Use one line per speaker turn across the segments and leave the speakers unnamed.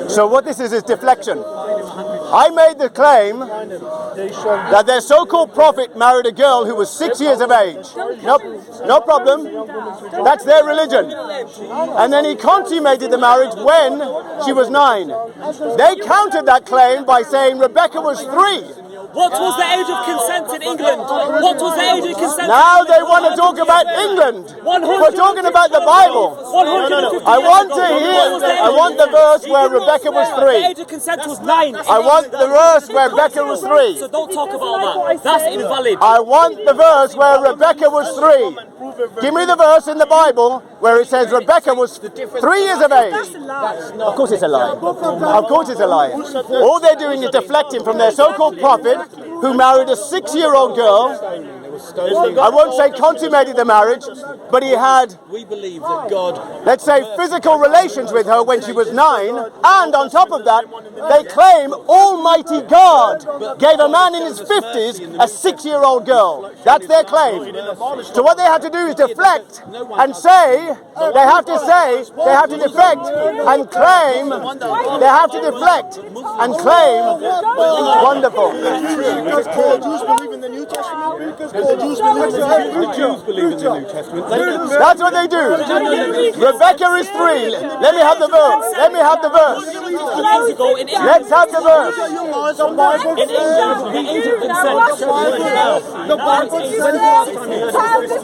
So what this is deflection. I made the claim that their so-called prophet married a girl who was 6 years of age. Nope, no problem. That's their religion. And then he consummated the marriage when she was 9. They countered that claim by saying Rebekah was 3.
What was the age of consent in England? What was the age of consent?
Now they want to talk about England. We're talking about the Bible. I want to hear. I want the verse where Rebekah was 3.
The age of consent was 9.
I want the verse where Rebekah was 3.
So don't talk about that. That's invalid.
I want the verse where Rebekah was 3. Give me the verse in the Bible where it says Rebekah was 3 years of age. Of course it's a lie. Of course it's a lie. All they're doing is deflecting from their so-called prophet who married a 6-year-old girl. I won't say consummated the marriage, but he had,
we believe that God,
let's say, physical relations with her when she was 9, and on top of that, they claim Almighty God gave a man in his 50s a 6-year-old girl. That's their claim. So what they have to do is deflect and say, they have to deflect and claim, they have to deflect and claim, wonderful.
Because the Jews believe in the New Testament. The Jews believe in the New Testament.
That's what they do. Rebekah is 3. Let me have the verse. Let me have the verse. Let's have the verse.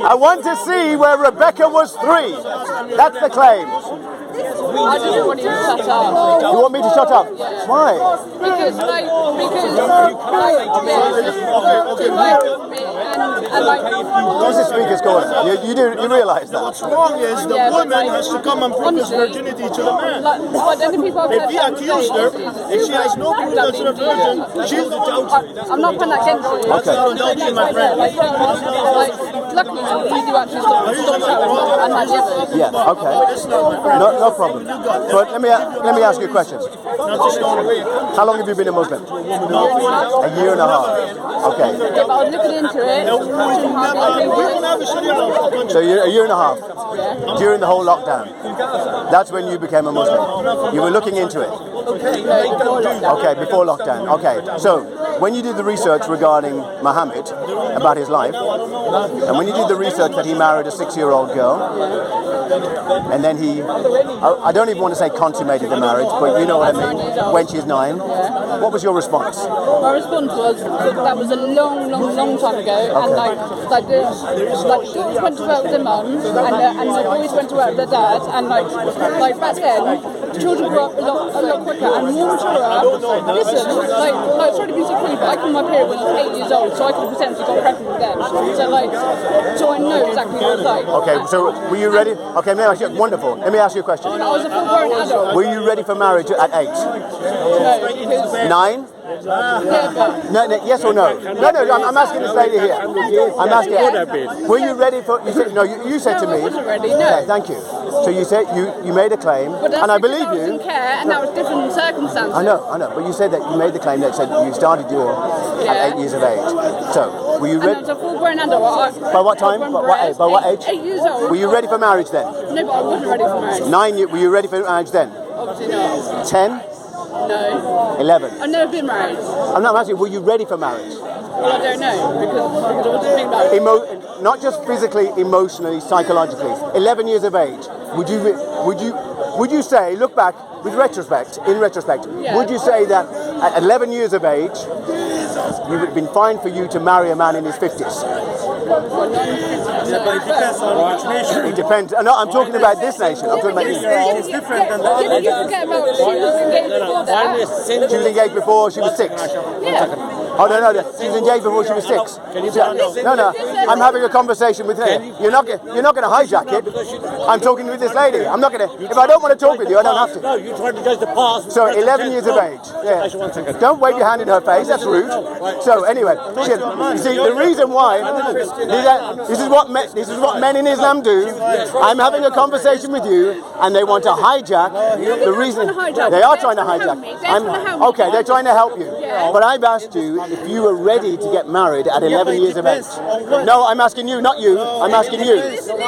I want to see where Rebekah was 3. That's the claim.
I just want you to shut up.
You want me to shut up?
Yeah.
Why?
Because
Who's the speaker's going? You realise that?
What's wrong is the woman has to come and prove his virginity to the man. If he accused her, if she has no proof that she's a virgin, she's the adultery.
I'm not putting that against you.
Okay.
Adultery, my friend.
Luckily, you do actually stop shouting and that yes.
Yeah, okay. No problem. But let me ask you a question. How long have you been a Muslim? A year and a half. Okay.
Yeah, but I was looking into it.
So you're a year and a half. During the whole lockdown. That's when you became a Muslim. You were looking into it. Okay, before lockdown. Okay. So when you did the research regarding Muhammad, about his life, and when you did the research that he married a 6-year-old girl, and then I don't even want to say consummated the marriage, but you know what I mean, when she's 9, what was your response?
My response was, that was a long time ago, and the girls went to work with their mums, and the boys went to work with their dads, and like back then, children grew up a lot quicker and more mature. Listen, sorry to be so crude, but I came my period when I was 8 years old, so I could potentially got pregnant with them. So I know exactly what it's like.
Okay, so were you ready? Okay, wonderful. Let me ask you a question.
I was a full-grown adult.
Were you ready for marriage at 8?
No, because
9? No, yes or no? No, I'm asking this lady here. I'm asking. Were you ready for? You said no. You said to me.
I wasn't ready. No.
Yeah, thank you. So you said you made a claim, and I believe
I was in
you.
care, and that was different circumstances.
I know. But you said that you made the claim that said you started at 8 years of age. So were you
And I
ready?
was a full-grown adult.
By what time? By what age?
8 years old.
Were you ready for marriage then?
No, but I wasn't ready for marriage.
9. Were you ready for marriage then?
Obviously not.
10?
No.
11?
I've never been married.
I'm not asking. Were you ready for marriage?
Well, I don't know because I was thinking about it.
Not just physically, emotionally, psychologically. 11 years of age. Would you say, look back in retrospect,
Yeah.
would you say that at 11 years of age, it would have been fine for you to marry a man in his 50s?
Yeah, but it depends on which nation.
It depends. No, I'm talking about this nation. I'm talking about this nation.
It's different than
You forget about she was engaged before that.
She was engaged before she was 6.
Yeah.
Oh, no, she was engaged before she was 6. No, I'm having a conversation with her. You're not going to hijack it. I'm talking with this lady. I'm not going to. If I don't want to talk with you, I don't have to.
No, you tried to judge the past.
So 11 years of age. Yeah.
Aisha, 1 second.
Don't wave your hand in her face. That's rude. So anyway, you see the reason why this is what men in Islam do. I'm having a conversation with you, and they want to hijack the reason. They are trying to hijack. Okay, they're trying to help you. But I've asked you if you were ready to get married at 11 years of age. No, I'm asking you, not you. I'm asking you.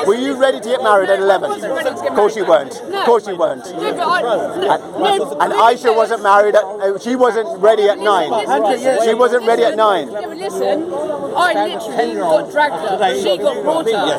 Were you ready to get married at 11? Of course you weren't. Of course you weren't. And Aisha wasn't married. She wasn't ready at 9. She wasn't ready at 9.
Yeah, but listen, I literally got dragged her. She got brought her.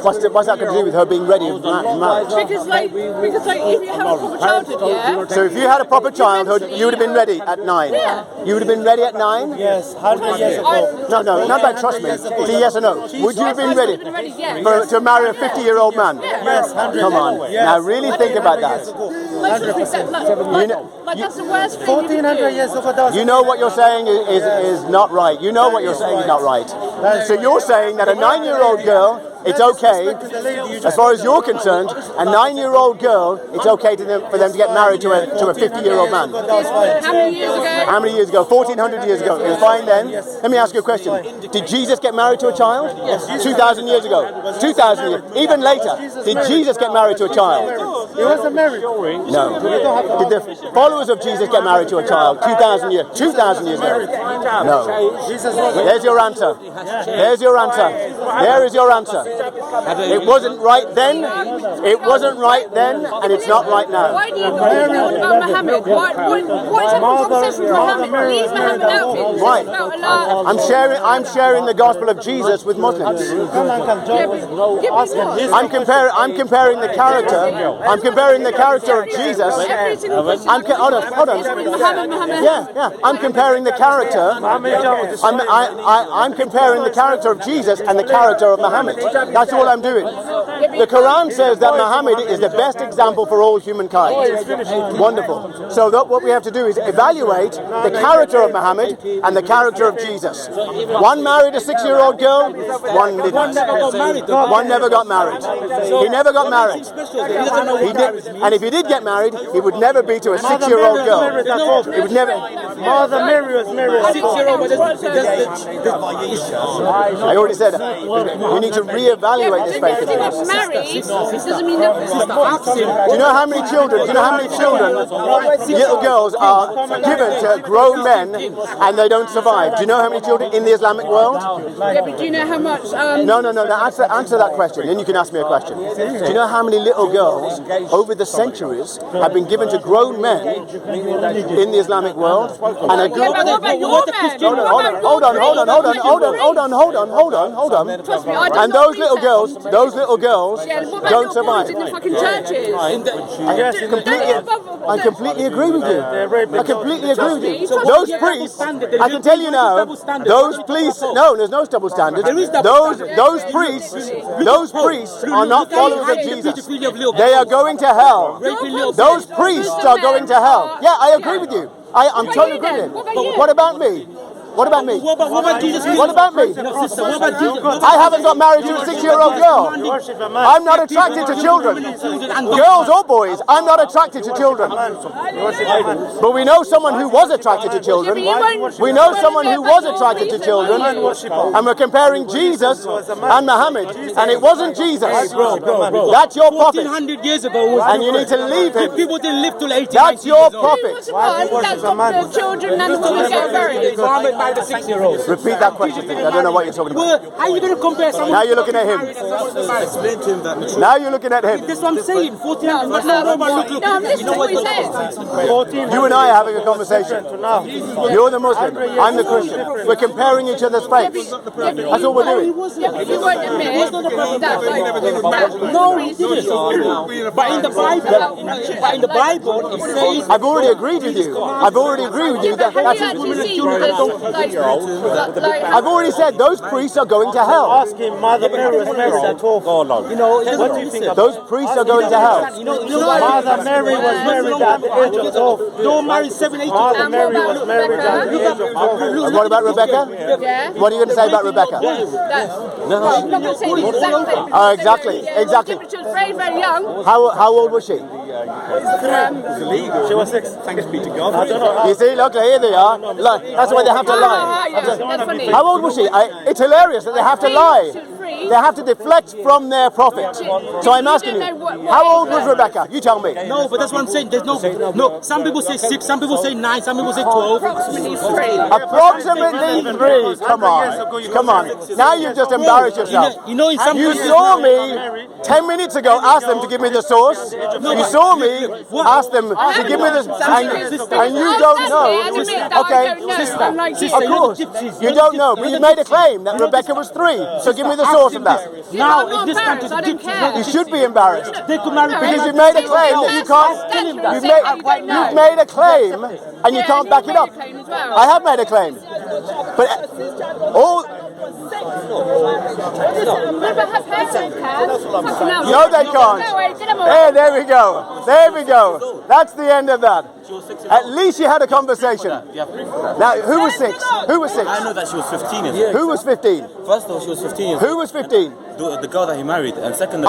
What's that got to do with her being ready for marriage?
Because if you have a proper childhood, yeah.
So if you had a proper childhood, you would have been ready at 9.
Yeah.
You would have been ready at 9?
Yes, 100 years ago.
No, not about trust me. It's a yes or no. Would you have been ready to marry a 50-year-old man?
Yes, 100.
Come on. Now really think about that.
That's the worst thing.
1400 years ago.
You know what you're saying is not right. You know what you're saying is not right. So you're saying that a 9-year-old girl, it's okay, as far as you're concerned, a 9-year-old girl, it's okay for them to get married to a 50-year-old man.
How many years ago?
How many years ago? 1400 years ago. It was fine then. Let me ask you a question. Did Jesus get married to a child? 2,000 years ago. 2,000 years. Even later. Did Jesus get married to a child?
He wasn't married.
No. Did the followers of Jesus get married to a child 2,000 years ago? No. There's your answer. There's your answer. There is your answer. It wasn't right then. It wasn't right then, and it's not right now.
Why do you talk about Muhammad? What is the conversation with Muhammad? Leave Muhammad out of it.
Why?
About Allah.
I'm sharing the gospel of Jesus with Muslims. I'm comparing the character. I'm comparing the character of Jesus. Hold on. Yeah. I'm comparing the character. I'm comparing the character of Jesus and the character of Muhammad. That's all I'm doing. The Quran says that Muhammad is the best example for all humankind. Wonderful. So what we have to do is evaluate the character of Muhammad and the character of Jesus. One married a 6-year-old girl, one didn't. One never got married. He never got married. And if he did get married, he would never be to a 6-year-old girl. He would never.
Mother Mary was married.
6-year-old.
I already said we need to reevaluate this faith.
If he got married, it doesn't mean that.
Do you know how many children? Little girls are given to grown men and they don't survive? Do you know how many children in the Islamic world?
Yeah, but do you know how much?
No. Answer that question. Then you can ask me a question. Do you know how many little girls over the centuries have been given to grown men in the Islamic world? And a girl. Hold on.
And
those little girls don't survive.
In the fucking churches.
I completely agree with you. I completely agree with you. Those priests, I can tell you now, those priests, no, there's no double standard. Those priests are not followers of Jesus. They are going to hell. Those priests are going to hell. Yeah, I agree with you. I'm totally agreeing. What about me? What about me?
What about Jesus?
What about me?
Sister, what about Jesus?
I haven't got married to a 6-year-old girl. I'm not attracted to children. Girls or boys, I'm not attracted to children. But we know someone who was attracted to children. We know someone who was attracted to children. And we're comparing Jesus and Muhammad. And it wasn't Jesus. That's your prophet.
1400 years ago.
And you need to leave him.
People didn't live till 80.
That's your prophet.
That's the children and the women get married.
The 6-year-old.
Repeat that question, please. I don't know what you're talking about.
Well, how are you going to compare someone?
Now you're looking at him. Now you're looking at him.
That's what I'm saying. 14.
No, I'm listening to what he's saying.
You and I are having a conversation. You're the Muslim. I'm the Christian. We're comparing each other's faiths. That's all we're doing.
If you won't admit that,
No, he didn't. But in the Bible, it says.
I've already agreed with you. I've already agreed with you. I've already said those priests are going to hell.
Ask him, Mother Mary was married at 12. What do you think about
those priests are going to hell.
Mother Mary was married at the age of 12.
Don't marry 7, 8.
Mother Mary was married at the age of 12.
And what about Rebekah?
Yeah.
What are you going to say about Rebekah?
I'm not going to say the exact thing.
Oh, exactly.
She was very, very young.
How old was she?
She was 6. Thanks be to God. I don't know.
You see, look, here they are. That's why they have to lie.
That's funny.
How old was she? It's hilarious that they have to lie. They have to deflect from their prophet. So I'm asking you, how old was Rebekah? You tell me.
No, but that's what I'm saying. There's no. Some people say 6, some people say 9, some people say 12.
Approximately 3.
Approximately 3. Come on. Now you've just embarrassed yourself. You saw me 10 minutes ago ask them to give me the source. You saw me ask them to give me the, and you don't know. Okay, of course, you don't know, but you made a claim that Rebekah was 3. So give me the source of that.
Now, in this country,
You should be embarrassed
they could marry
because you've made a claim that you can't. You've made a claim and you can't back it up. I have made a claim, but all. No, they can't. Hey, there we go. There we go. That's the end of that. At least you had a conversation. Now, who was 6? Who was 6?
I know that she was 15.
Who was 15?
First of all, she was 15 years old.
Who was 15?
The girl that he married, and second.